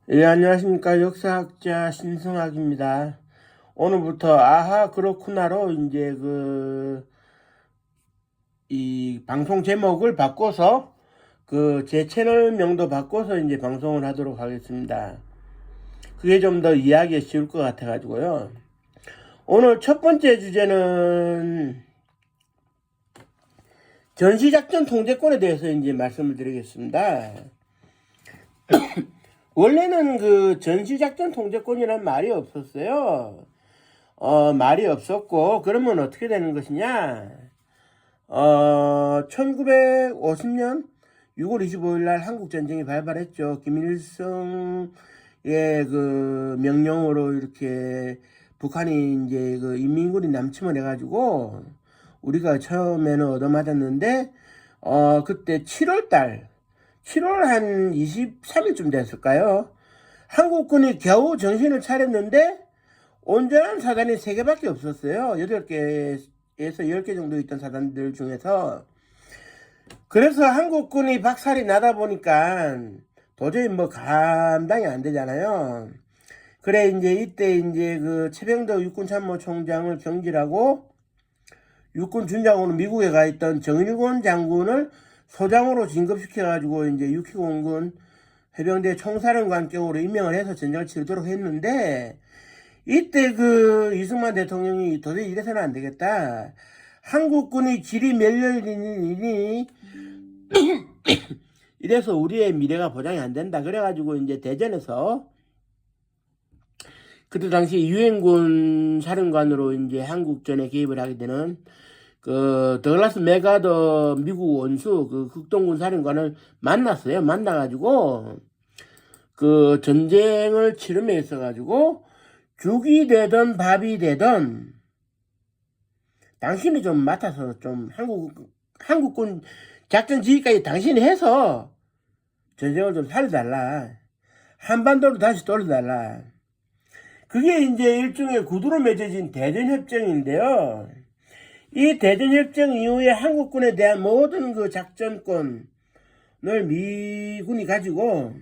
예, 안녕하십니까. 역사학자 신성학입니다. 오늘부터 아하, 그렇구나로 이제 이 방송 제목을 바꿔서 제 채널명도 바꿔서 이제 방송을 하도록 하겠습니다. 그게 좀 더 이해하기 쉬울 것 같아가지고요. 오늘 첫 번째 주제는 전시작전 통제권에 대해서 이제 말씀을 드리겠습니다. 원래는 전시작전 통제권이라는 말이 없었어요. 말이 없었고, 그러면 어떻게 되는 것이냐? 1950년 6월 25일 날 한국전쟁이 발발했죠. 김일성의 명령으로 이렇게 북한이 이제 인민군이 남침을 해가지고, 우리가 처음에는 얻어맞았는데, 그때 7월 한 23일쯤 됐을까요? 한국군이 겨우 정신을 차렸는데, 온전한 사단이 3개밖에 없었어요. 8개에서 10개 정도 있던 사단들 중에서. 그래서 한국군이 박살이 나다 보니까 도저히 감당이 안 되잖아요. 그래, 이때 최병덕 육군참모총장을 경질하고 육군 준장으로 미국에 가 있던 정일권 장군을 소장으로 진급시켜가지고 이제 6기 공군 해병대 총사령관격으로 임명을 해서 전쟁을 치르도록 했는데, 이때 이승만 대통령이 도저히 이래서는 안 되겠다. 한국군이 질이 멸렬이니 이래서 우리의 미래가 보장이 안 된다. 그래가지고 이제 대전에서 그때 당시 유엔군 사령관으로 이제 한국전에 개입을 하게 되는 더글라스 메가더 미국 원수 극동군 사령관을 만났어요. 만나가지고 전쟁을 치르며 있어가지고 죽이 되든 밥이 되든 당신이 좀 맡아서 좀 한국군 작전 지휘까지 당신이 해서 전쟁을 좀 살려달라. 한반도로 다시 돌려달라. 그게 이제 일종의 구두로 맺어진 대전협정인데요. 이 대전협정 이후에 한국군에 대한 모든 작전권을 미군이 가지고,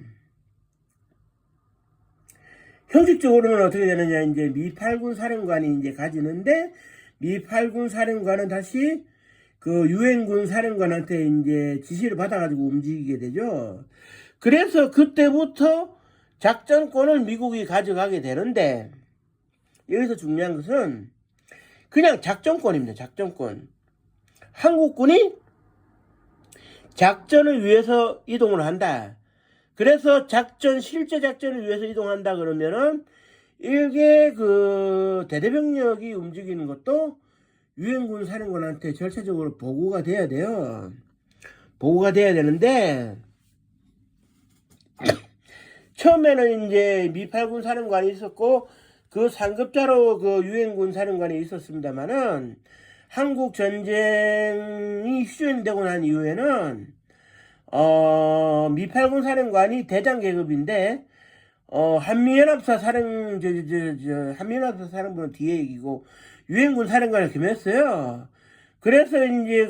형식적으로는 어떻게 되느냐, 이제 미 8군 사령관이 이제 가지는데, 미 8군 사령관은 다시 유엔군 사령관한테 이제 지시를 받아가지고 움직이게 되죠. 그래서 그때부터 작전권을 미국이 가져가게 되는데, 여기서 중요한 것은 그냥 작전권입니다. 작전권. 한국군이 작전을 위해서 이동을 한다. 그래서 실제 작전을 위해서 이동한다 그러면은, 이게 대대병력이 움직이는 것도 유엔군 사령관한테 절차적으로 보고가 돼야 돼요. 보고가 돼야 되는데, 처음에는 이제 미 8군 사령관이 있었고, 상급자로 유엔군 사령관이 있었습니다만은, 한국 전쟁이 휴전이 되고 난 이후에는, 미 8군 사령관이 대장 계급인데, 한미연합사 한미연합사 사령부는 뒤에 이기고, 유엔군 사령관을 겸했어요. 그래서 이제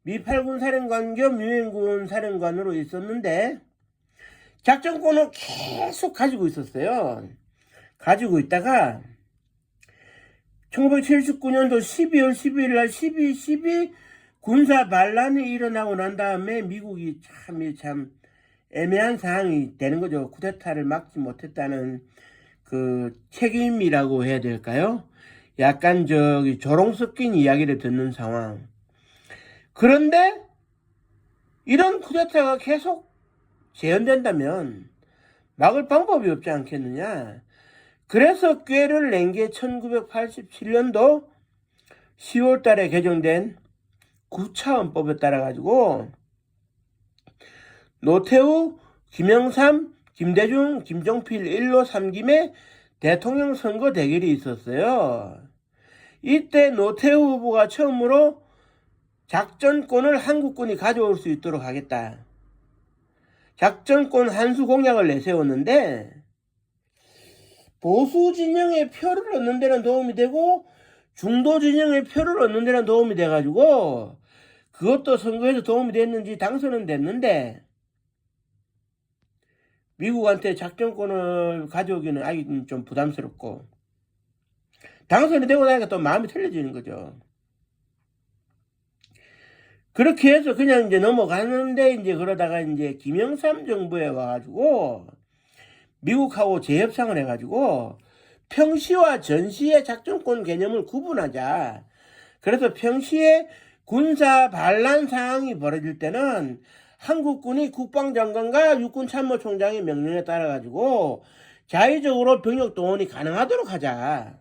미 8군 사령관 겸 유엔군 사령관으로 있었는데, 작전권을 계속 가지고 있었어요. 가지고 있다가 1979년도 12월 12일 날 12 군사 반란이 일어나고 난 다음에 미국이 참 애매한 상황이 되는 거죠. 쿠데타를 막지 못했다는 책임이라고 해야 될까요? 약간 조롱 섞인 이야기를 듣는 상황. 그런데 이런 쿠데타가 계속 재현된다면 막을 방법이 없지 않겠느냐. 그래서 꾀를 낸 게 1987년도 10월 달에 개정된 구차헌법에 따라 가지고 노태우, 김영삼, 김대중, 김종필 1로 3김의 대통령 선거 대결이 있었어요. 이때 노태우 후보가 처음으로 작전권을 한국군이 가져올 수 있도록 하겠다. 작전권 한수 공약을 내세웠는데, 보수 진영의 표를 얻는 데는 도움이 되고 중도 진영의 표를 얻는 데는 도움이 돼가지고 그것도 선거에서 도움이 됐는지 당선은 됐는데, 미국한테 작전권을 가져오기는 아직 좀 부담스럽고, 당선이 되고 나니까 또 마음이 틀려지는 거죠. 그렇게 해서 그냥 이제 넘어가는데, 이제 그러다가 이제 김영삼 정부에 와가지고 미국하고 재협상을 해가지고 평시와 전시의 작전권 개념을 구분하자. 그래서 평시에 군사 반란 상황이 벌어질 때는 한국군이 국방장관과 육군참모총장의 명령에 따라 가지고 자의적으로 병력 동원이 가능하도록 하자.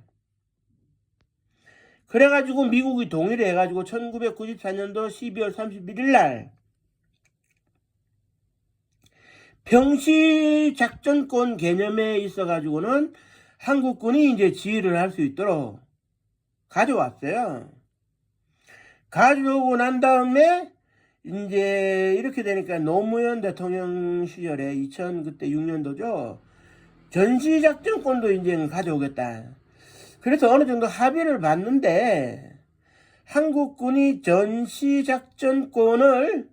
그래가지고 미국이 동의를 해가지고 1994년도 12월 31일 날 평시 작전권 개념에 있어가지고는 한국군이 이제 지휘를 할 수 있도록 가져왔어요. 가져오고 난 다음에 이제 이렇게 되니까 노무현 대통령 시절에 2006년도죠. 전시작전권도 이제 가져오겠다. 그래서 어느 정도 합의를 봤는데 한국군이 전시작전권을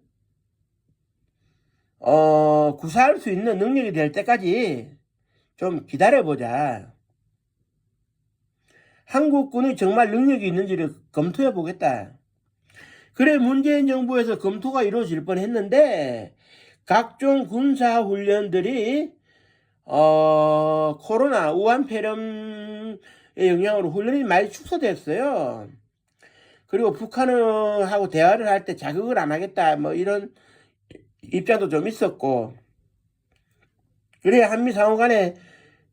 구사할 수 있는 능력이 될 때까지 좀 기다려보자. 한국군이 정말 능력이 있는지를 검토해 보겠다. 그래 문재인 정부에서 검토가 이루어질 뻔했는데 각종 군사훈련들이 코로나 우한 폐렴의 영향으로 훈련이 많이 축소됐어요. 그리고 북한하고 대화를 할 때 자극을 안 하겠다 뭐 이런 입장도 좀 있었고, 그래 한미 상호 간에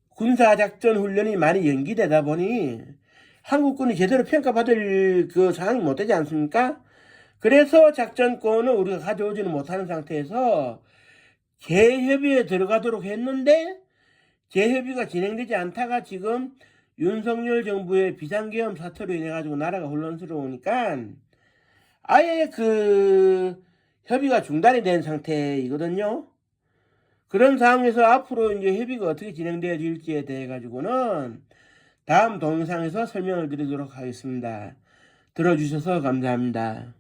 군사작전 훈련이 많이 연기되다 보니 한국군이 제대로 평가받을 그 상황이 못 되지 않습니까? 그래서 작전권을 우리가 가져오지는 못하는 상태에서 재협의에 들어가도록 했는데 재협의가 진행되지 않다가 지금 윤석열 정부의 비상계엄 사태로 인해 가지고 나라가 혼란스러우니까 아예 그 협의가 중단이 된 상태이거든요. 그런 상황에서 앞으로 이제 협의가 어떻게 진행되어질지에 대해 가지고는 다음 동영상에서 설명을 드리도록 하겠습니다. 들어주셔서 감사합니다.